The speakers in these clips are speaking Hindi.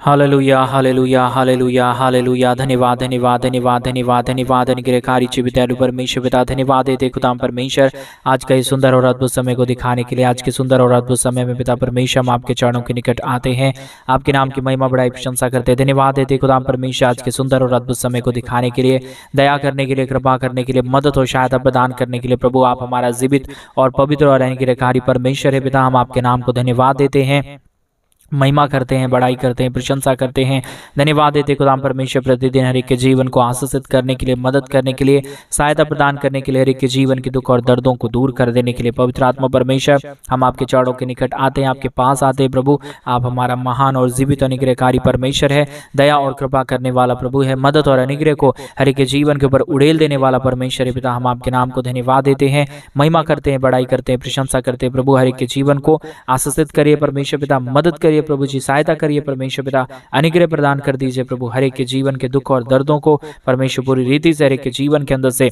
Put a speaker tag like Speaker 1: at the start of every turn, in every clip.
Speaker 1: Hallelujah hallelujah hallelujah hallelujah. धन्यवाद धन्यवाद धन्यवाद धन्यवाद धन्यवाद अनुग्रहकारी चिवित्यालु परमेश्वर पिता, धन्यवाद देते खुदाम परमेश्वर आज का इस सुंदर और अद्भुत समय को दिखाने के लिए। आज के सुंदर और अद्भुत समय में पिता परमेश्वर हम आपके चरणों के निकट आते हैं, आपके नाम की महिमा बड़ाई प्रशंसा करते हैं। धन्यवाद देते खुदाम परमेश्वर आज के सुंदर और अद्भुत समय को दिखाने के लिए, दया करने के लिए, कृपा करने के लिए, मदद और सहायता प्रदान करने के लिए। प्रभु आप हमारा जीवित और पवित्र और अनुग्रहकारी परमेश्वर है पिता, हम आपके नाम को धन्यवाद देते हैं, महिमा करते हैं, बड़ाई करते हैं, प्रशंसा करते हैं। धन्यवाद देते खुदाम परमेश्वर प्रतिदिन हर एक के जीवन को आशीषित करने के लिए, मदद करने के लिए, सहायता प्रदान करने के लिए, हर एक के जीवन के दुख और दर्दों को दूर कर देने के लिए। पवित्र आत्मा परमेश्वर हम आपके चरणों के निकट आते हैं, आपके पास आते हैं। प्रभु आप हमारा महान और जीवित अनुग्रहकारी परमेश्वर है, दया और कृपा करने वाला प्रभु है, मदद और अनुग्रह को हर एक के जीवन के ऊपर उड़ेल देने वाला परमेश्वर है पिता। हम आपके नाम को धन्यवाद देते हैं, महिमा करते हैं, बड़ाई करते हैं, प्रशंसा करते हैं। प्रभु हर एक के जीवन को आशीषित करिए परमेश्वर पिता, मदद करिए प्रभु जी, सहायता करिए परमेश्वर पिता, अनुग्रह प्रदान कर दीजिए प्रभु। हर एक के जीवन के दुख और दर्दों को परमेश्वर पूरी रीति से हर एक के जीवन के अंदर से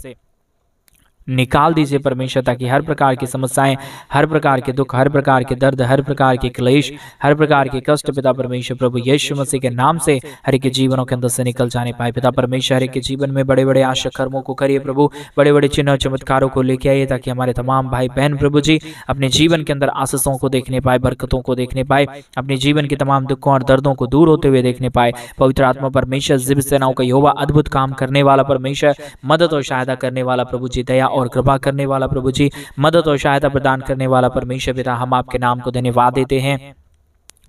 Speaker 1: निकाल दीजिए परमेश्वर, ताकि हर प्रकार की समस्याएं, हर प्रकार के दुख, हर प्रकार के दर्द, हर प्रकार के क्लेश, हर प्रकार के कष्ट पिता परमेश्वर प्रभु यीशु मसीह के नाम से हर एक के जीवनों के अंदर से निकल जाने पाए। पिता परमेश्वर हर एक के जीवन में बड़े बड़े आशा कर्मों को करिए प्रभु, बड़े बड़े चिन्ह और चमत्कारों को लेके आइए, ताकि हमारे तमाम भाई बहन प्रभु जी अपने जीवन के अंदर आशीषों को देखने पाए, बरकतों को देखने पाए, अपने जीवन के तमाम दुखों और दर्दों को दूर होते हुए देखने पाए। पवित्र आत्मा परमेश्वर जीवित सेनाओं का यहोवा, अद्भुत काम करने वाला परमेश्वर, मदद और सहायता करने वाला प्रभु जी, दया और कृपा करने वाला प्रभु जी, मदद और सहायता प्रदान करने वाला परमेश्वर पिता, हम आपके नाम को धन्यवाद देते हैं,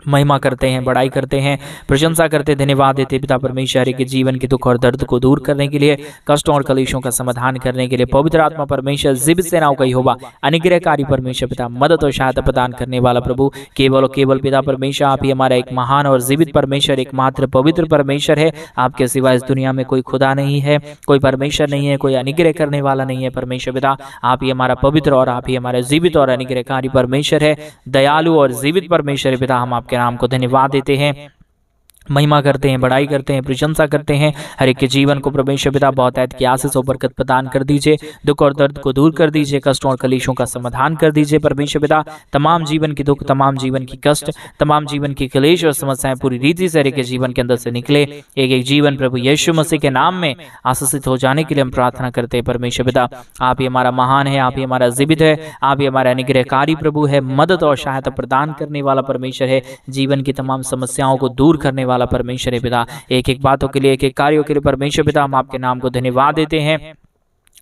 Speaker 1: महिमा करते हैं, बड़ाई करते हैं, प्रशंसा करते, धन्यवाद देते पिता परमेश्वर के जीवन के दुख और दर्द को दूर करने के लिए, कष्टों और कलेशों का समाधान करने के लिए। पवित्र आत्मा परमेश्वर जीवित सेनाओं का यहोवा, अनुग्रहकारी परमेश्वर पिता, मदद और सहायता प्रदान करने वाला प्रभु, केवल और केवल पिता परमेश्वर आप ही हमारा एक महान और जीवित परमेश्वर, एकमात्र पवित्र परमेश्वर है। आपके सिवा इस दुनिया में कोई खुदा नहीं है, कोई परमेश्वर नहीं है, कोई अनुग्रह करने वाला नहीं है परमेश्वर पिता। आप ही हमारा पवित्र और आप ही हमारा जीवित और अनुग्रहकारी परमेश्वर है, दयालु और जीवित परमेश्वर पिता। हम आपके नाम को धन्यवाद देते हैं, महिमा करते हैं, बड़ाई करते हैं, प्रशंसा करते हैं। हर एक के जीवन को परमेश्वर पिता बहुतायत की आशीष और बरकत प्रदान कर दीजिए, दुख और दर्द को दूर कर दीजिए, कष्टों और कलेशों का समाधान कर दीजिए परमेश्वर पिता। तमाम जीवन की दुख, तमाम जीवन की कष्ट, तमाम जीवन की क्लेश और समस्याएं पूरी रीति से हर एक के जीवन के अंदर से निकले। एक एक जीवन प्रभु यीशु मसीह के नाम में आशीषित हो जाने के लिए हम प्रार्थना करते हैं परमेश्वर पिता। आप ही हमारा महान है, आप ही हमारा जीवित है, आप ही हमारा अनुग्रहकारी प्रभु है, मदद और सहायता प्रदान करने वाला परमेश्वर है, जीवन की तमाम समस्याओं को दूर करने वाला परमेश्वर पिता। एक एक बातों के लिए, एक एक कार्यों के लिए परमेश्वर पिता हम आपके नाम को धन्यवाद देते हैं,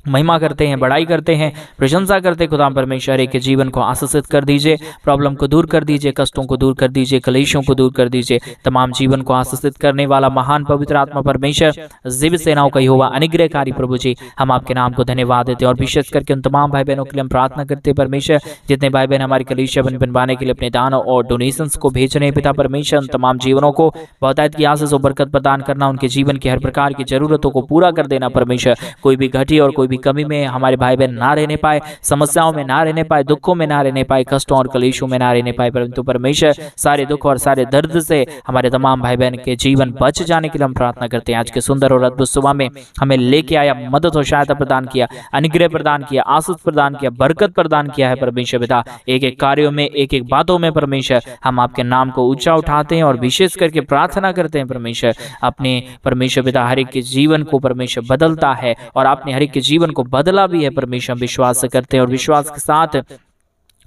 Speaker 1: महिमा करते हैं, बड़ाई करते हैं, प्रशंसा करते हैं। खुदा परमेश्वर एक के जीवन को आशीषित कर दीजिए, प्रॉब्लम को दूर कर दीजिए, कष्टों को दूर कर दीजिए, कलेशों को दूर कर दीजिए। तमाम जीवन को आशीषित करने वाला महान पवित्र आत्मा परमेश्वर जीवित सेनाओं का यहोवा, अनुग्रहकारी प्रभु जी, हम आपके नाम को धन्यवाद देते हैं। और विशेष करके उन तमाम भाई बहनों के लिए हम प्रार्थना करते हैं परमेश्वर, जितने भाई बहन हमारी कलीसिया बनवाने के लिए अपने दान और डोनेशंस को भेज रहे हैं पिता परमेश्वर, उन तमाम जीवनों को बहुतायत की आशीष और बरकत प्रदान करना, उनके जीवन की हर प्रकार की जरूरतों को पूरा कर देना परमेश्वर। कोई भी घटी और कोई भी कमी में हमारे भाई बहन ना रहने पाए, समस्याओं में ना रहने पाए, दुखों में ना रहने पाए, कष्टों और कलेशों में ना रहने पाए, परंतु परमेश्वर सारे दुख और सारे दर्द से हमारे तमाम भाई बहन के जीवन बच जाने के लिए हम प्रार्थना करते हैं। आज के सुंदर और अद्भुत सुबह में हमें लेके आया, मदद और सहायता प्रदान किया, अनुग्रह प्रदान किया, आशीष प्रदान किया, बरकत प्रदान किया है परमेश्वर पिता। एक एक कार्यों में, एक एक बातों में परमेश्वर हम आपके नाम को ऊंचा उठाते हैं और विशेष करके प्रार्थना करते हैं परमेश्वर। अपने परमेश्वर पिता हर एक के जीवन को परमेश्वर बदलता है और आपने हर एक के जीवन को बदला भी है परमेश्वर, विश्वास करते हैं और विश्वास के साथ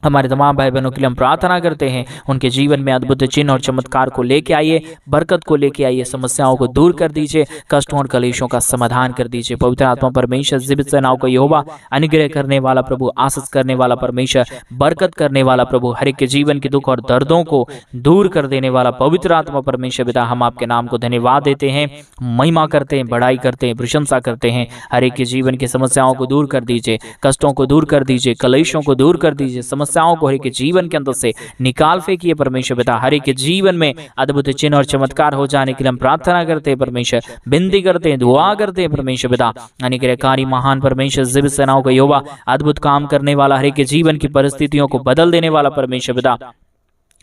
Speaker 1: हमारे तमाम भाई बहनों के लिए हम प्रार्थना करते हैं। उनके जीवन में अद्भुत चिन्ह और चमत्कार को लेके आइए, बरकत को लेके आइए, समस्याओं को दूर कर दीजिए, कष्टों और कलेशों का समाधान कर दीजिए। पवित्र आत्मा परमेश्वर जीवित सेनाओं का यहोवा, अनुग्रह करने वाला प्रभु, आशीष करने वाला परमेश्वर, बरकत करने वाला प्रभु, हर एक के जीवन के दुख और दर्दों को दूर कर देने वाला पवित्र आत्मा परमेश्वर पिता, हम आपके नाम को धन्यवाद देते हैं, महिमा करते हैं, बड़ाई करते हैं, प्रशंसा करते हैं। हर एक के जीवन की समस्याओं को दूर कर दीजिए, कष्टों को दूर कर दीजिए, कलेशों को दूर कर दीजिए, समस्याओं को हर एक के जीवन के अंदर से निकाल फेंकिए परमेश्वर पिता। हर एक के जीवन में अद्भुत चिन्ह और चमत्कार हो जाने के लिए हम प्रार्थना करते हैं परमेश्वर, विनती करते हैं, दुआ करते हैं परमेश्वर पिता। अनुग्रहकारी महान परमेश्वर जीवित सेनाओं का यहोवा, अद्भुत काम करने वाला, हर एक के जीवन की परिस्थितियों को बदल देने वाला परमेश्वर पिता,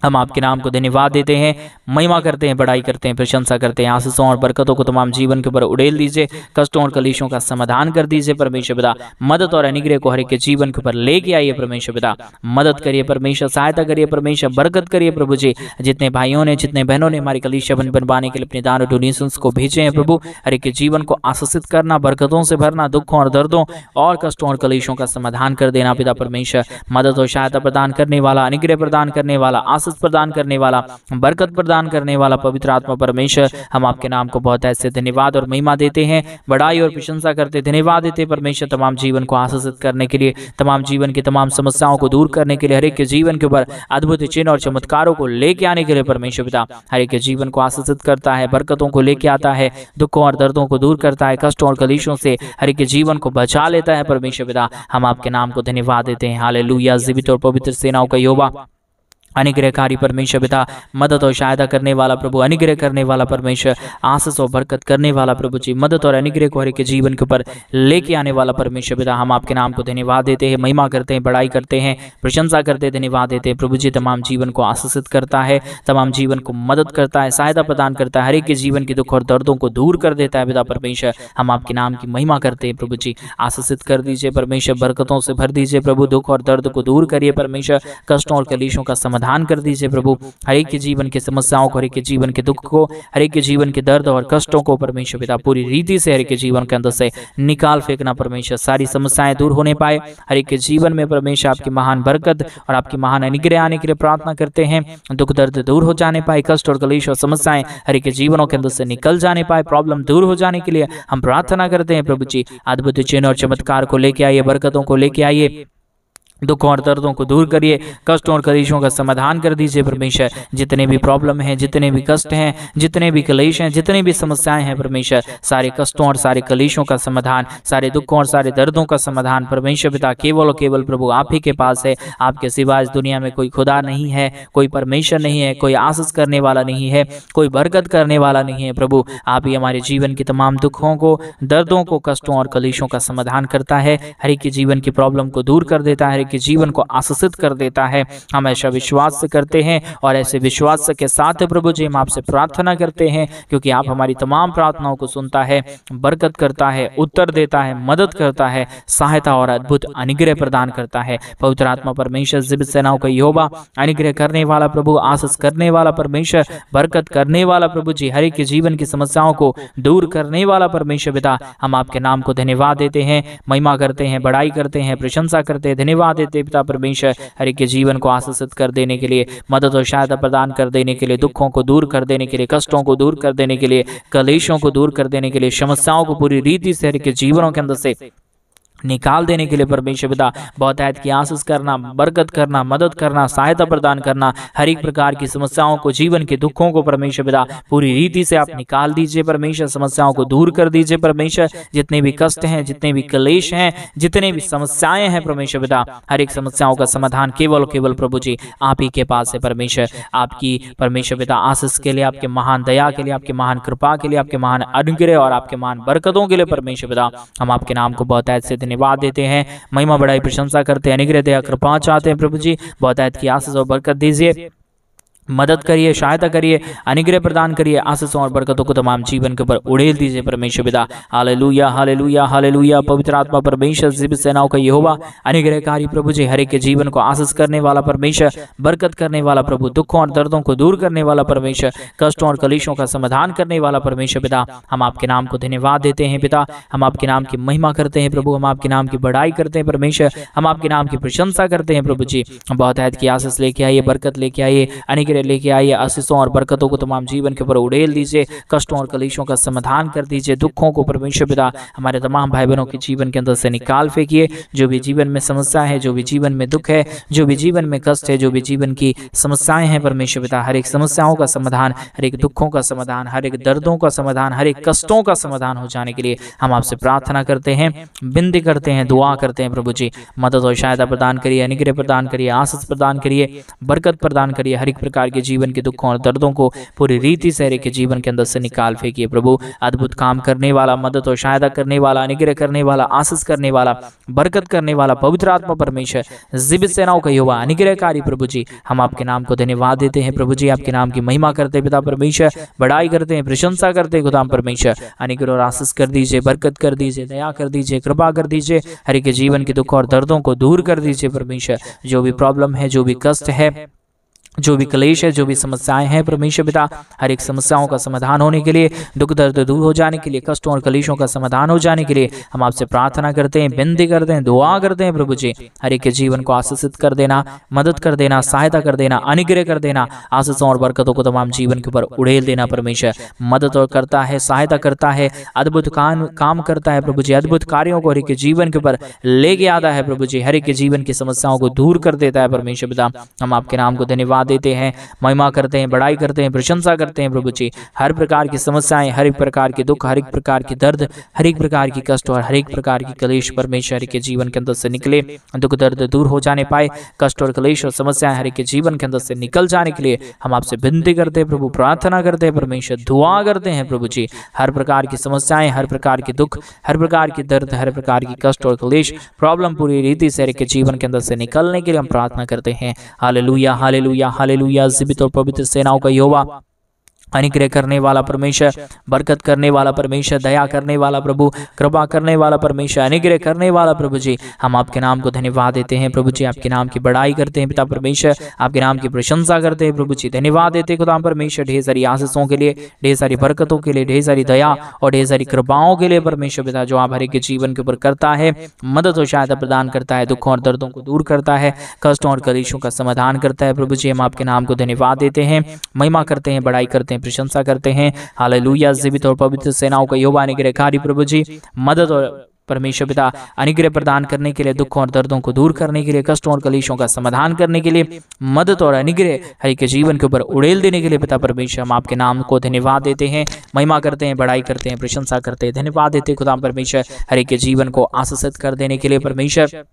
Speaker 1: हम आपके नाम को धन्यवाद देते हैं, महिमा करते हैं, बड़ाई करते हैं, प्रशंसा करते हैं। आशीषों और बरकतों को तमाम जीवन के ऊपर उड़ेल दीजिए, कष्टों और कलेशों का समाधान कर दीजिए परमेश्वर पिता। मदद और अनुग्रह को हर एक के जीवन के ऊपर लेके आइए परमेश्वर पिता। मदद करिए परमेश्वर, सहायता करिए परमेश्वर, बरकत करिए प्रभु जी। जितने भाइयों ने, जितने बहनों ने हमारी कलीसिया बनवाने के लिए अपने दान और डोनेशंस को भेजे हैं प्रभु, हर एक के जीवन को आशीषित करना, बरकतों से भरना, दुखों और दर्दों और कष्टों और कलेशों का समाधान कर देना पिता परमेश्वर। मदद और सहायता प्रदान करने वाला, अनुग्रह प्रदान करने वाला, आशीष प्रदान करने वाला, बरकत प्रदान करने वाला पवित्र आत्मा परमेश्वर, हम आपके नाम को बहुत ऐसे धन्यवाद और महिमा देते हैं, बड़ाई और प्रशंसा करते, धन्यवाद देते परमेश्वर। तमाम जीवन को आशीषित करने के लिए, तमाम जीवन की तमाम समस्याओं को दूर करने के लिए, हर एक के जीवन के ऊपर अद्भुत चिन्ह और चमत्कारों को लेके आने के लिए परमेश्वर पिता हर एक के जीवन को आशीषित करता है, बरकतों को लेके आता है, दुखों और दर्दों को दूर करता है, कष्टों और कलेशों से हर एक के जीवन को बचा लेता है परमेश्वर पिता। हम आपके नाम को धन्यवाद देते हैं। हालेलुया। जीवित और पवित्र सेनाओं का यहोवा, अनुग्रहकारी परमेश्वर पिता, मदद और सहायता करने वाला प्रभु, अनुग्रह करने वाला परमेश्वर, आशीष और बरकत करने वाला प्रभु जी, मदद और अनुग्रह को हर एक के जीवन के ऊपर लेके आने वाला परमेश्वर पिता, हम आपके नाम को धन्यवाद देते हैं, महिमा करते हैं, बड़ाई करते हैं, प्रशंसा करते हैं, धन्यवाद देते हैं प्रभु जी। तमाम जीवन को आशीषित करता है, तमाम जीवन को मदद करता है, सहायता प्रदान करता है, हर एक के जीवन के दुख और दर्दों को दूर कर देता है पिता परमेश्वर। हम आपके नाम की महिमा करते हैं प्रभु जी। आशीषित कर दीजिए परमेश्वर, बरकतों से भर दीजिए प्रभु, दुख और दर्द को दूर करिए परमेश्वर, कष्टों और कलेशों का समाधान कर दीजिए प्रभु। हर एक के जीवन के समस्याओं को, हर एक के जीवन के दुख को, हर एक के जीवन के दर्द और कष्टों को परमेश्वर पिता पूरी रीति से हर एक के जीवन के अंदर से निकाल फेंकना परमेश्वर। सारी समस्याएं दूर होने पाए हर एक के जीवन में परमेश्वर, आपकी महान बरकत और आपकी महान अनुग्रह आने के लिए प्रार्थना करते हैं। दुख दर्द दूर हो जाने पाए, कष्ट और कलेश और समस्याएं हर एक के जीवनों के अंदर से निकल जाने पाए, प्रॉब्लम दूर हो जाने के लिए हम प्रार्थना करते हैं प्रभु जी। अद्भुत चिन्ह और चमत्कार को लेके आइए, बरकतों को लेके आइए, दुखों और दर्दों को दूर करिए, कष्टों और कलेशों का समाधान कर दीजिए परमेश्वर। जितने भी प्रॉब्लम हैं, जितने भी कष्ट हैं, जितने भी कलेश हैं, जितने भी समस्याएं हैं परमेश्वर, सारे कष्टों और सारे कलेशों का समाधान, सारे दुखों और सारे दर्दों का समाधान परमेश्वर पिता केवल और केवल प्रभु आप ही के पास है। आपके सिवा इस दुनिया में कोई खुदा नहीं है, कोई परमेश्वर नहीं है, कोई आशीष करने वाला नहीं है, कोई बरकत करने वाला नहीं है प्रभु। आप ही हमारे जीवन के तमाम दुखों को, दर्दों को, कष्टों और कलेशों का समाधान करता है, हर एक के जीवन की प्रॉब्लम को दूर कर देता है, के जीवन को आशीषित कर देता है। हम ऐसा विश्वास से करते हैं और ऐसे विश्वास के साथ प्रभु जी हम आपसे प्रार्थना करते हैं, क्योंकि आप हमारी तमाम प्रार्थनाओं को सुनता है, बरकत करता है, उत्तर देता है, मदद करता है, सहायता और अद्भुत अनुग्रह प्रदान करता है। पवित्र आत्मा परमेश्वर, जीवित सेनाओं का यहोवा, अनुग्रह करने वाला प्रभु, आशीष करने वाला परमेश्वर, बरकत करने वाला प्रभु जी, हर एक के जीवन की समस्याओं को दूर करने वाला परमेश्वर पिता, हम आपके नाम को धन्यवाद देते हैं, महिमा करते हैं, बड़ाई करते हैं, प्रशंसा करते हैं, धन्यवाद देते पिता परमेश्वर। हर एक के जीवन को आशीषित कर देने के लिए, मदद और सहायता प्रदान कर देने के लिए, दुखों को दूर कर देने के लिए, कष्टों को दूर कर देने के लिए, कलेशों को दूर कर देने के लिए, समस्याओं को पूरी रीति से हर एक के जीवनों के अंदर से निकाल देने के लिए परमेश्वर पिता बहुत ऐत की आशीष करना, बरकत करना, मदद करना, सहायता प्रदान करना, हर एक प्रकार की समस्याओं को, जीवन के दुखों को परमेश्वर पिता पूरी रीति से आप निकाल दीजिए परमेश्वर, समस्याओं को दूर कर दीजिए परमेश्वर। जितने भी कष्ट हैं, जितने भी कलेश हैं, जितने भी समस्याएं हैं परमेश्वर पिता, हर एक समस्याओं का समाधान केवल केवल प्रभु जी आप ही के पास है परमेश्वर। आपकी परमेश्वर पिता आशीष के लिए, आपके महान दया के लिए, आपके महान कृपा के लिए, आपके महान अनुग्रह और आपके महान बरकतों के लिए परमेश्वर पिता हम आपके नाम को बहुत ऐत से धन्यवाद देते हैं, महिमा बड़ाई प्रशंसा करते हैं, अनुग्रह दया कृपा चाहते हैं प्रभु जी। बहुत ऐत की आशीष और बरकत दीजिए, मदद करिए, सहायता करिए, अनुग्रह प्रदान करिए, आशीषों और बरकतों को तमाम जीवन के ऊपर उड़ेल दीजिए परमेश्वर पिता। Hallelujah, hallelujah, hallelujah. पवित्र आत्मा परमेश्वर, जीवित सेनाओं का यहोवा, अनुग्रहकारी प्रभु जी, हर एक के जीवन को आशीष करने वाला परमेश्वर, बरकत करने वाला प्रभु, दुखों और दर्दों को दूर करने वाला परमेश्वर, कष्टों और कलेशों का समाधान करने वाला परमेश्वर पिता, हम आपके नाम को धन्यवाद देते हैं पिता। हम आपके नाम की महिमा करते हैं प्रभु, हम आपके नाम की बड़ाई करते हैं परमेश्वर, हम आपके नाम की प्रशंसा करते हैं प्रभु जी। बहुत ऐत की आशीष लेके आइए, बरकत लेके आइए, अनुग्रह लेके आइए, आशीषों और बरकतों को तमाम जीवन के ऊपर उड़ेल दीजिए, कष्टों और कलेशों का समाधान कर दीजिए, दुखों को परमेश्वर पिता हमारे तमाम भाई बहनों के जीवन के अंदर से निकाल फेंकिए। जो भी जीवन में समस्या है, जो भी जीवन में दुख है, जो भी जीवन में कष्ट है, जो भी जीवन की समस्याएं हैं परमेश्वर पिता, हर एक समस्याओं का समाधान, हर एक दुखों का समाधान, हर एक दर्दों का समाधान, हर एक कष्टों का समाधान हो जाने के लिए हम आपसे प्रार्थना करते हैं, विनती करते हैं, दुआ करते हैं प्रभु जी। मदद और सहायता प्रदान करिए, अनुग्रह प्रदान करिए, आशीष प्रदान करिए, बरकत प्रदान करिए, हर एक प्रकार प्रकार के जीवन के दुखों और दर्दों को पूरी रीति से हर एक के जीवन के अंदर से निकाल फेंकिए प्रभु। अद्भुत काम करने वाला, मदद और सहायता करने वाला, अनुग्रह करने वाला, आशीष करने वाला, बरकत करने वाला पवित्र आत्मा परमेश्वर, जीवित सेनाओं का यहोवा, अनुग्रहकारी प्रभु जी, हम आपके नाम को धन्यवाद देते हैं प्रभु जी। आपके नाम की महिमा करते हैं पिता परमेश्वर, बड़ाई करते हैं, प्रशंसा करते हैं खुदा परमेश्वर। अनुग्रह और आशीष कर दीजिए, बरकत कर दीजिए, दया कर दीजिए, कृपा कर दीजिए, हर एक के जीवन के दुख और दर्दों को दूर कर दीजिए परमेश्वर। जो भी प्रॉब्लम है, जो भी कष्ट है, जो भी क्लेश है, जो भी समस्याएं हैं परमेश्वर पिता, हर एक समस्याओं का समाधान होने के लिए, दुख दर्द दूर हो जाने के लिए, कष्टों और क्लेशों का समाधान हो जाने के लिए हम आपसे प्रार्थना करते हैं, विनती करते हैं, दुआ करते हैं प्रभु जी। हर एक के जीवन को आशीषित कर देना, मदद कर देना, सहायता कर देना, अनुग्रह कर देना, आशीषों और बरकतों को तमाम जीवन के ऊपर उड़ेल देना परमेश्वर। मदद और करता है, सहायता करता है, अद्भुत काम करता है प्रभु जी, अद्भुत कार्यों को हर एक के जीवन के ऊपर लेके आता है प्रभु जी, हर एक के जीवन की समस्याओं को दूर कर देता है परमेश्वर पिता। हम आपके नाम को धन्यवाद देते हैं, महिमा करते हैं, बड़ाई करते हैं, प्रशंसा करते हैं प्रभु जी। हर प्रकार की समस्याएं, हर एक प्रकार के दुख, हर एक प्रकार की दर्द, हर एक प्रकार की कष्ट और हर एक प्रकार की क्लेश परमेश्वर के जीवन के अंदर से निकले, दुख दर्द दूर हो जाने पाए, कष्ट और क्लेश और समस्याएं हर एक के जीवन के अंदर से निकल जाने के लिए हम आपसे विनती करते हैं प्रभु, प्रार्थना करते हैं परमेश्वर, दुआ करते हैं प्रभु जी। हर प्रकार की समस्याएं, हर प्रकार के दुख, हर प्रकार की दर्द, हर प्रकार की कष्ट और क्लेश प्रॉब्लम पूरी रीति से हर एक के जीवन के अंदर से निकलने के लिए हम प्रार्थना करते हैं। Hallelujah, hallelujah, hallelujah. जीवित और पवित्र सेनाओं का यहोवा, अनुग्रह करने वाला परमेश्वर, बरकत करने वाला परमेश्वर, दया करने वाला प्रभु, कृपा करने वाला परमेश्वर, अनुग्रह करने वाला प्रभु जी, हम आपके नाम को धन्यवाद देते हैं प्रभु जी। आपके नाम की बड़ाई करते हैं पिता परमेश्वर, आपके नाम की प्रशंसा करते हैं प्रभु जी। धन्यवाद देते हैं खुदा परमेश्वर, ढेर सारी आशीषों के लिए, ढेर सारी बरकतों के लिए, ढेर सारी दया और ढेर सारी कृपाओं के लिए परमेश्वर पिता, जो आप हर एक के जीवन के ऊपर करता है, मदद और सहायता प्रदान करता है, दुखों और दर्दों को दूर करता है, कष्टों और क्लेशों का समाधान करता है प्रभु जी। हम आपके नाम को धन्यवाद देते हैं, महिमा करते हैं, बड़ाई करते हैं, प्रशंसा करते हैं। हालेलुया। जीवित और पवित्र सेनाओं का यहोवा, अनुग्रहकारी प्रभु जी, मदद और परमेश्वर पिता, अनुग्रह प्रदान करने के लिए, दुखों और दर्दों को दूर करने के लिए, कष्टों और क्लेशों का समाधान करने के लिए, मदद और अनुग्रह हर एक के जीवन के ऊपर उड़ेल देने के लिए पिता परमेश्वर, हम आपके नाम को धन्यवाद देते हैं, महिमा करते हैं, बड़ाई करते हैं, प्रशंसा करते हैं, धन्यवाद देते हैं खुदा परमेश्वर, हर एक के जीवन को आशीषित कर देने के लिए परमेश्वर,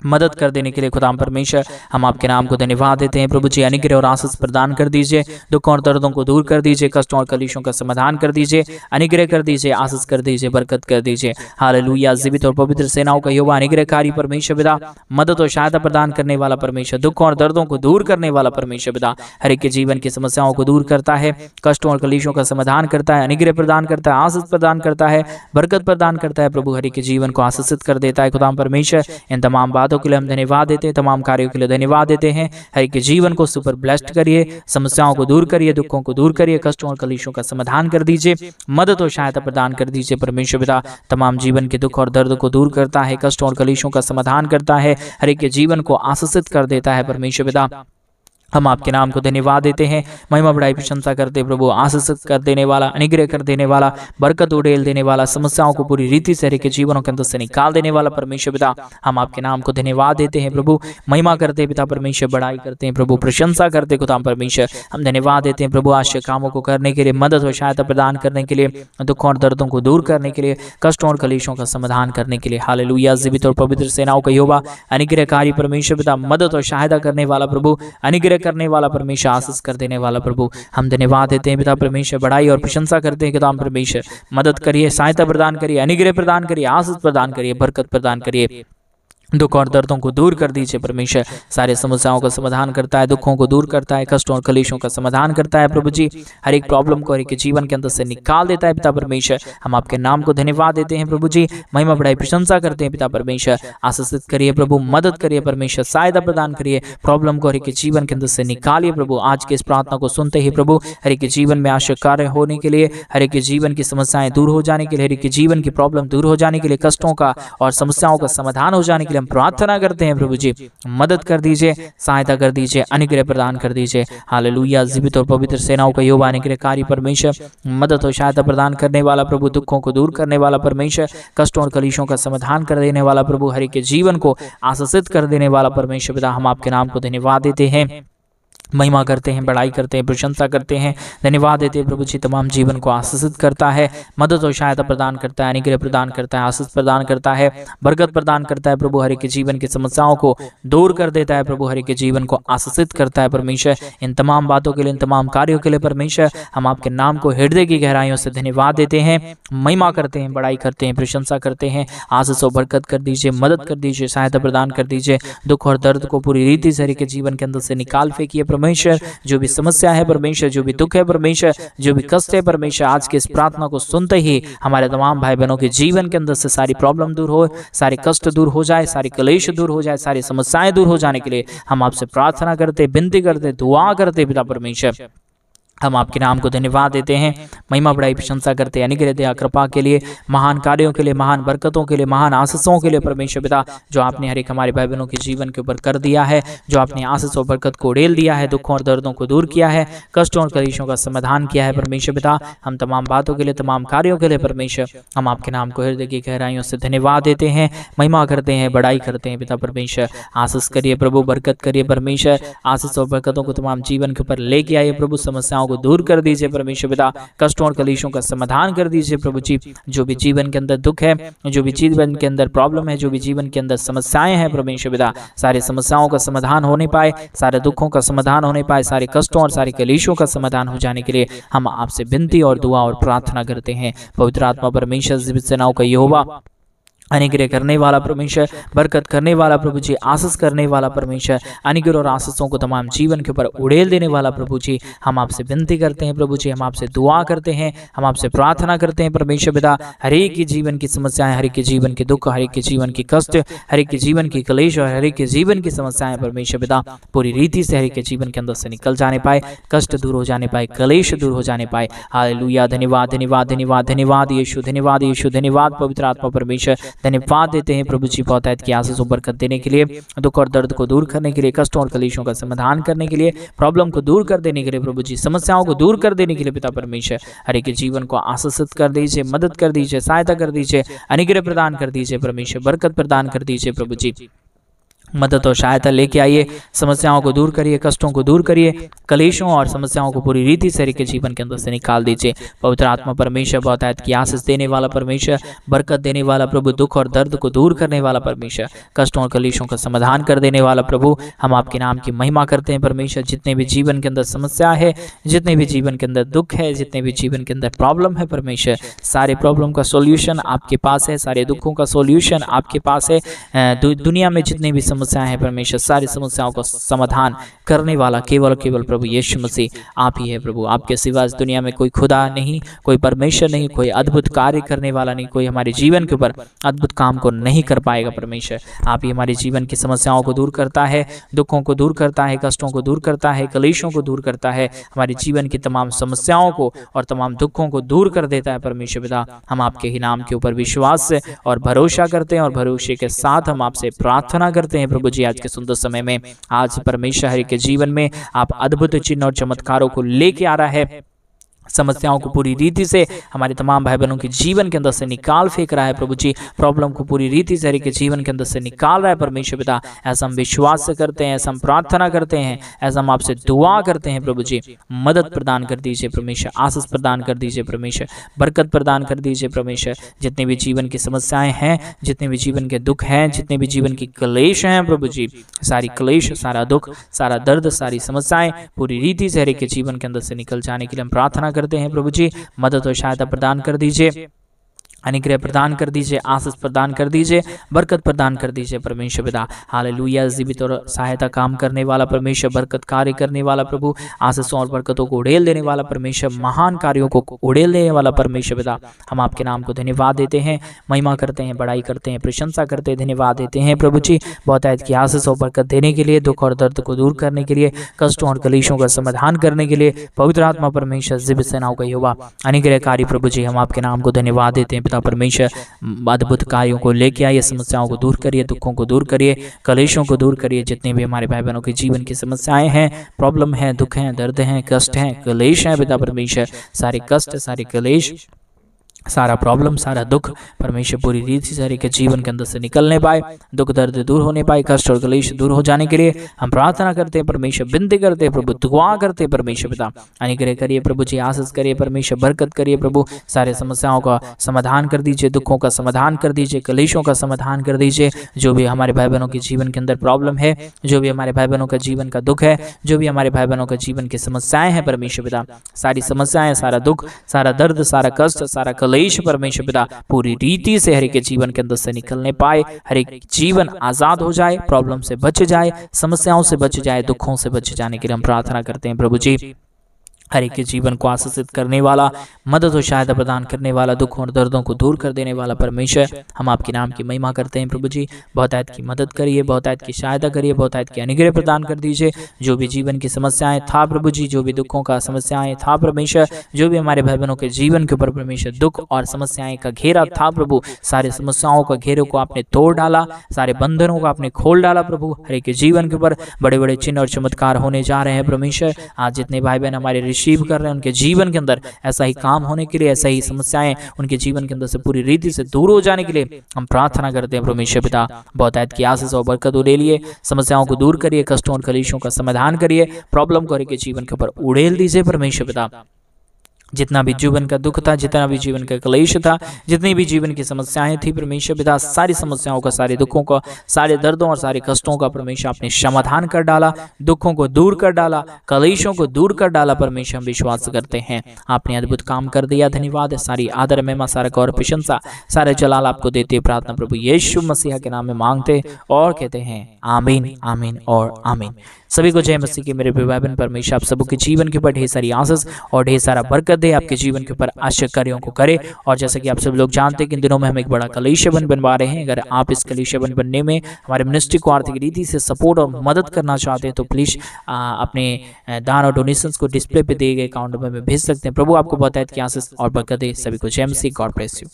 Speaker 1: मदद कर देने के लिए खुदा परमेश्वर, हम आपके नाम को धन्यवाद देते हैं प्रभु जी। अनुग्रह और आशीष प्रदान कर दीजिए, दुखों और दर्दों को दूर कर दीजिए, कष्टों और क्लेशों का समाधान कर दीजिए, अनुग्रह कर दीजिए, आशीष कर दीजिए, बरकत कर दीजिए। हालेलुया। जीवित और पवित्र सेनाओं का यहोवा, अनुग्रहकारी परमेश्वर पिता, मदद और सहायता प्रदान करने वाला परमेश्वर, दुखों और दर्दों को दूर करने वाला परमेश्वर पिता, हर एक के जीवन की समस्याओं को दूर करता है, कष्टों और क्लेशों का समाधान करता है, अनुग्रह प्रदान करता है, आशीष प्रदान करता है, बरकत प्रदान करता है प्रभु, हर एक के जीवन को आशीषित कर देता है खुदा परमेश्वर। इन तमाम बातों के लिए हम धन्यवाद देते हैं, तमाम कार्यों के लिए धन्यवाद देते हैं। हर एक के जीवन को सुपर ब्लेस्ड करिए, समस्याओं को दूर करिए, दुखों को दूर करिए, कष्टों और क्लेशों का समाधान कर दीजिए, मदद और सहायता प्रदान कर दीजिए परमेश्वर पिता। तमाम जीवन के दुख और दर्द को दूर करता है, कष्टों और क्लेशों का समाधान करता है, हर एक के जीवन को आशीषित कर देता है परमेश्वर पिता। हम आपके नाम को धन्यवाद देते हैं, महिमा बड़ाई प्रशंसा करते प्रभु, आशीषित कर देने वाला, अनुग्रह कर देने वाला, बरकत उड़ेल देने वाला, समस्याओं को पूरी रीति से हर एक के जीवनों के अंदर से निकाल देने वाला परमेश्वर पिता, हम आपके नाम को धन्यवाद देते हैं प्रभु, महिमा करते पिता परमेश्वर, बड़ाई करते हैं प्रभु, प्रशंसा करते खुदा परमेश्वर। हम धन्यवाद देते हैं प्रभु, आश्चर्य कामों को करने के लिए, मदद और सहायता प्रदान करने के लिए, दुखों और दर्दों को दूर करने के लिए, कष्टों और क्लेशों का समाधान करने के लिए। हालेलुया। जीवित और पवित्र सेनाओं का यहोवा, अनुग्रहकारी परमेश्वर पिता, मदद और सहायता करने वाला प्रभु, अनुग्रह करने वाला परमेश्वर, आशीष कर देने वाला प्रभु, हम धन्यवाद देते हैं पिता परमेश्वर, बड़ाई और प्रशंसा करते हैं पिता परमेश्वर। मदद करिए, सहायता प्रदान करिए, अनुग्रह प्रदान करिए, आशीष प्रदान करिए, बरकत प्रदान करिए, दुख और दर्दों को दूर कर दीजिए परमेश्वर। सारे समस्याओं का समाधान करता है, दुखों को दूर करता है, कष्टों और क्लेशों का समाधान करता है प्रभु जी। हर एक प्रॉब्लम को हर एक जीवन के अंदर से निकाल देता है पिता परमेश्वर। हम आपके नाम को धन्यवाद देते हैं प्रभु जी, महिमा बड़ाई प्रशंसा करते हैं पिता परमेश्वर। आशीषित करिए प्रभु, मदद करिए परमेश्वर, सहायता प्रदान करिए, प्रॉब्लम को हर एक जीवन के अंदर से निकालिए प्रभु। आज के इस प्रार्थना को सुनते ही प्रभु, हर एक जीवन में आशा कार्य होने के लिए, हर एक जीवन की समस्याएं दूर हो जाने के लिए, हर एक जीवन की प्रॉब्लम दूर हो जाने के लिए, कष्टों का और समस्याओं का समाधान हो जाने के लिए हम प्रार्थना करते हैं प्रभु जी। मदद कर दीजिए, सहायता कर दीजिए, अनुग्रह प्रदान कर दीजिए। हालेलुया। जीवित और पवित्र सेनाओं का यहोवा, अनुग्रहकारी परमेश्वर, मदद और सहायता प्रदान करने वाला प्रभु, दुखों को दूर करने वाला परमेश्वर, कष्टों और क्लेशों का समाधान कर देने वाला प्रभु, हर एक के जीवन को आशीषित कर देने वाला परमेश्वर पिता, हम आपके नाम को धन्यवाद देते हैं, महिमा करते हैं, बड़ाई करते हैं, प्रशंसा करते हैं, धन्यवाद देते हैं प्रभु जी। तमाम जीवन को आशीषित करता है, मदद और सहायता प्रदान करता है, अनुग्रह प्रदान करता है, आशीष प्रदान करता है, बरकत प्रदान करता है प्रभु। हर एक के जीवन की समस्याओं को दूर कर देता है प्रभु, हर एक के जीवन को आशीषित करता है परमेश्वर। इन तमाम बातों के लिए, इन तमाम कार्यों के लिए परमेश्वर हम आपके नाम को हृदय की गहराइयों से धन्यवाद देते हैं, महिमा करते हैं, बड़ाई करते हैं, प्रशंसा करते हैं। आशीष और बरकत कर दीजिए, मदद कर दीजिए, सहायता प्रदान कर दीजिए। दुख और दर्द को पूरी रीति से हर एक के जीवन के अंदर से निकाल फेंकिए परमेश्वर। जो भी समस्या है परमेश्वर, जो भी दुख है परमेश्वर, जो भी कष्ट है परमेश्वर, आज की इस प्रार्थना को सुनते ही हमारे तमाम भाई बहनों के जीवन के अंदर से सारी प्रॉब्लम दूर हो, सारे कष्ट दूर हो जाए, सारी क्लेश दूर हो जाए, सारी समस्याएं दूर हो जाने के लिए हम आपसे प्रार्थना करते, विनती करते, दुआ करते पिता परमेश्वर। हम आपके नाम को धन्यवाद देते हैं, महिमा बड़ाई प्रशंसा करते हैं, अनुग्रह दया कृपा के लिए, महान कार्यों के लिए, महान बरकतों के लिए, महान आशीषों के लिए परमेश्वर पिता, जो आपने हर एक हमारे भाई बहनों के जीवन के ऊपर कर दिया है, जो आपने आशीष और बरकत को उड़ेल दिया है, दुखों और दर्दों को दूर किया है, कष्टों और कलेशों का समाधान किया है परमेश्वर पिता। हम तमाम बातों के लिए, तमाम कार्यों के लिए परमेश्वर हम आपके नाम को हृदय की गहराइयों से धन्यवाद देते हैं, महिमा करते हैं, बड़ाई करते हैं पिता परमेश्वर। आशीष करिए प्रभु, बरकत करिए परमेश्वर, आशीष और बरकतों को तमाम जीवन के ऊपर लेके आइए प्रभु, समस्याओं को दूर कर दीजिए परमेश्वर पिता, कष्टों और कलेशों का समाधान कर दीजिए प्रभु जी। जो भी जीवन के अंदर दुख है, जो भी जीवन के अंदर प्रॉब्लम है, जो भी जीवन के अंदर समस्याएं हैं परमेश्वर पिता, सारी समस्याओं का समाधान होने पाए, सारे दुखों का समाधान होने पाए, सारे कष्टों और सारे कलेशों का समाधान हो जाने के लिए हम आपसे विनती और दुआ और प्रार्थना करते हैं। पवित्र आत्मा परमेश्वर जीवित सेनाओं का यहोवा, अनुग्रह करने वाला परमेश्वर, बरकत करने वाला प्रभु जी, आशीष करने वाला परमेश्वर, अनुग्रह और आशीषों को तमाम जीवन के ऊपर उड़ेल देने वाला प्रभु जी, हम आपसे विनती करते हैं प्रभु जी, हम आपसे दुआ करते हैं, हम आपसे प्रार्थना करते हैं परमेश्वर पिता। हर एक के जीवन की समस्याएं, हर एक के जीवन के दुख, हर एक के जीवन की कष्ट, हर एक के जीवन की क्लेश और हर एक के जीवन की समस्याएं परमेश्वर पिता पूरी रीति से हर एक के जीवन के अंदर से निकल जाने पाए, कष्ट दूर हो जाने पाए, क्लेश दूर हो जाने पाए। हालेलुया, धन्यवाद धन्यवाद धन्यवाद धन्यवाद यीशु, धन्यवाद यीशु, धन्यवाद पवित्र आत्मा परमेश्वर, धन्यवाद देते हैं प्रभु जी बहुतायत की आशीष और बरकत देने के लिए, दुख और दर्द को दूर करने के लिए, कष्टों और कलेशों का समाधान करने के लिए, प्रॉब्लम को दूर कर देने के लिए प्रभु जी, समस्याओं को दूर कर देने के लिए पिता परमेश्वर, हर एक के जीवन को आशीषित कर दीजिए, मदद कर दीजिए, सहायता कर दीजिए, अनुग्रह प्रदान कर दीजिए परमेश्वर, बरकत प्रदान कर दीजिए प्रभु जी। मदद और सहायता लेके आइए, समस्याओं को दूर करिए, कष्टों को दूर करिए, कलेशों और समस्याओं को पूरी रीति से के जीवन के अंदर से निकाल दीजिए। पवित्र आत्मा परमेश्वर, बहुतायत की आशीष देने वाला परमेश्वर, बरकत देने वाला प्रभु, दुख और दर्द को दूर करने वाला परमेश्वर, कष्टों और कलेशों का समाधान कर देने वाला प्रभु, हम आपके नाम की महिमा करते हैं परमेश्वर। जितने भी जीवन के अंदर समस्या है, जितने भी जीवन के अंदर दुख है, जितने भी जीवन के अंदर प्रॉब्लम है परमेश्वर, सारे प्रॉब्लम का सोल्यूशन आपके पास है, सारे दुखों का सोल्यूशन आपके पास है। दुनिया में जितने भी समस्याएं हैं परमेश्वर, सारी समस्याओं का समाधान करने वाला केवल केवल प्रभु यीशु मसीह आप ही है प्रभु। आपके सिवा इस दुनिया में कोई खुदा नहीं, कोई परमेश्वर नहीं, कोई अद्भुत कार्य करने वाला नहीं, कोई हमारे जीवन के ऊपर अद्भुत काम को नहीं कर पाएगा परमेश्वर। आप ही हमारे जीवन की समस्याओं को दूर करता है, दुखों को दूर करता है, कष्टों को दूर करता है, कलेशों को दूर करता है, हमारे जीवन की तमाम समस्याओं को और तमाम दुखों को दूर कर देता है परमेश्वर पिता। हम आपके ही नाम के ऊपर विश्वास से और भरोसा करते हैं और भरोसे के साथ हम आपसे प्रार्थना करते हैं प्रभु जी। आज के सुंदर समय में आज परमेश्वर हरि के जीवन में आप अद्भुत चिन्ह और चमत्कारों को लेके आ रहा है, समस्याओं को पूरी रीति से हमारे तमाम भाई बहनों के जीवन के अंदर से निकाल फेंक रहा है प्रभु जी, प्रॉब्लम को पूरी रीति से हर के जीवन के अंदर से निकाल रहा है परमेश्वर पिता। ऐसा हम विश्वास से करते हैं, ऐसा हम प्रार्थना करते हैं, ऐसा हम आपसे दुआ करते हैं प्रभु जी। मदद प्रदान कर दीजिए परमेश्वर, आशीष प्रदान कर दीजिए परमेश्वर, बरकत प्रदान कर दीजिए परमेश्वर। जितने भी जीवन की समस्याएं हैं, जितने भी जीवन के दुख हैं, जितने भी जीवन की क्लेश हैं प्रभु जी, सारी क्लेश, सारा दुख, सारा दर्द, सारी समस्याएं पूरी रीति से हर के जीवन के अंदर से निकल जाने के लिए हम प्रार्थना करते हैं प्रभु जी। मदद और सहायता प्रदान कर दीजिए, अनुग्रह प्रदान कर दीजिए, आशीष प्रदान कर दीजिए, बरकत प्रदान कर दीजिए परमेश्वर पिता। हालेलुया, जीवित और सहायता काम करने वाला परमेश्वर, बरकत कार्य करने वाला प्रभु, आशीषों और बरकतों को उड़ेल देने वाला परमेश्वर, महान कार्यों को उड़ेल देने वाला परमेश्वर पिता। हम आपके नाम को धन्यवाद देते हैं, महिमा करते हैं, बड़ाई करते हैं, प्रशंसा करते हैं, धन्यवाद देते हैं प्रभु जी बहुतायत की आशीष और बरकत देने के लिए, दुख और दर्द को दूर करने के लिए, कष्टों और कलेशों का समाधान करने के लिए। पवित्र आत्मा परमेश्वर, जीवित सेनाओं का यहोवा, अनुग्रहकारी प्रभु जी, हम आपके नाम को धन्यवाद देते हैं पिता परमेश्वर। अद्भुत कार्यों को लेके आइए, समस्याओं को दूर करिए, दुखों को दूर करिए, कलेशों को दूर करिए। जितने भी हमारे भाई बहनों के जीवन की समस्याएं हैं, प्रॉब्लम है, दुख हैं, दर्द हैं, कष्ट हैं, कलेश हैं पिता परमेश्वर, सारे कष्ट, सारे कलेश सारा प्रॉब्लम, सारा दुख परमेश्वर पूरी रीति से हर एक के जीवन के अंदर से निकलने पाए, दुख दर्द दूर होने पाए, कष्ट और क्लेश दूर हो जाने के लिए हम प्रार्थना करते हैं परमेश्वर, विनती करते हैं प्रभु, दुआ करते हैं परमेश्वर पिता। अनुग्रह करिए प्रभु जी, आशीष करिए परमेश्वर, बरकत करिए प्रभु, सारे समस्याओं का समाधान कर दीजिए, दुखों का समाधान कर दीजिए, क्लेशों का समाधान कर दीजिए। जो भी हमारे भाई बहनों के जीवन के अंदर प्रॉब्लम है, जो भी हमारे भाई बहनों का जीवन का दुख है, जो भी हमारे भाई बहनों का जीवन की समस्याएं हैं परमेश्वर पिता, सारी समस्याएं, सारा दुख, सारा दर्द, सारा कष्ट, सारा क्लेश परमेश्वर पिता पूरी रीति से हर एक के जीवन के अंदर से निकलने पाए, हर एक जीवन आजाद हो जाए, प्रॉब्लम से बच जाए, समस्याओं से बच जाए, दुखों से बच जाने के लिए हम प्रार्थना करते हैं प्रभु जी। हर एक के जीवन को आशीषित करने वाला, मदद और सहायता प्रदान करने वाला, दुखों और दर्दों को दूर कर देने वाला परमेश्वर, हम आपके नाम की महिमा करते हैं प्रभु जी। बहुतायत की मदद करिए, बहुतायत की सहायता करिए, बहुतायत की अनुग्रह प्रदान कर दीजिए। जो भी जीवन की समस्याएं था प्रभु जी, जो भी दुखों का समस्याएं था परमेश्वर, जो भी हमारे भाई बहनों के जीवन के ऊपर परमेश्वर दुख और समस्याएं का घेरा था प्रभु, सारे समस्याओं का घेरे को आपने तोड़ डाला, सारे बंधनों को आपने खोल डाला प्रभु। हर एक के जीवन के ऊपर बड़े बड़े चिन्ह और चमत्कार होने जा रहे हैं परमेश्वर। आज जितने भाई बहन हमारे रिसीव कर रहे हैं, उनके जीवन के अंदर ऐसा ही काम होने के लिए, ऐसा ही समस्याएं उनके जीवन के अंदर से पूरी रीति से दूर हो जाने के लिए हम प्रार्थना करते हैं परमेश्वर पिता। बहुतायत की आशीष और बरकत ले लिए, समस्याओं को दूर करिए, कष्टों और क्लेशों का समाधान करिए, प्रॉब्लम को हर एक के जीवन के ऊपर उड़ेल दीजिए परमेश्वर पिता। जितना भी जीवन का दुख था, जितना भी जीवन का क्लेश था, जितनी भी जीवन की समस्याएं थी परमेश्वर पिता, सारी समस्याओं का, सारे दुखों का, सारे दर्दों और सारे कष्टों का परमेश्वर आपने समाधान कर डाला, दुखों को दूर कर डाला, क्लेशों को दूर कर डाला परमेश्वर। हम विश्वास करते हैं आपने अद्भुत काम कर दिया, धन्यवाद है। सारी आदर महिमा, सारा गौरव प्रशंसा, सारे जलाल आपको देते, प्रार्थना प्रभु यीशु मसीह के नाम में मांगते और कहते हैं आमीन, आमीन और आमीन। सभी को जय मसीह की मेरे भाई बहन। परमेश्वर आप सबके जीवन के ऊपर ढेर सारी आशीष और ढेर सारा बरकत दे, आपके जीवन के ऊपर आश्चर्य कार्यों को करे। और जैसा कि आप सब लोग जानते हैं कि इन दिनों में हम एक बड़ा कलीसिया बनवा रहे हैं। अगर आप इस कलीसिया बनने में हमारे मिनिस्ट्री को आर्थिक रीति से सपोर्ट और मदद करना चाहते हैं तो प्लीज अपने दान और डोनेशंस को डिस्प्ले पे दिए गए अकाउंट में भेज सकते हैं। प्रभु आपको बहुत की आशीष और बरकत दे। सभी को जय मसीह, गॉड ब्लेस यू।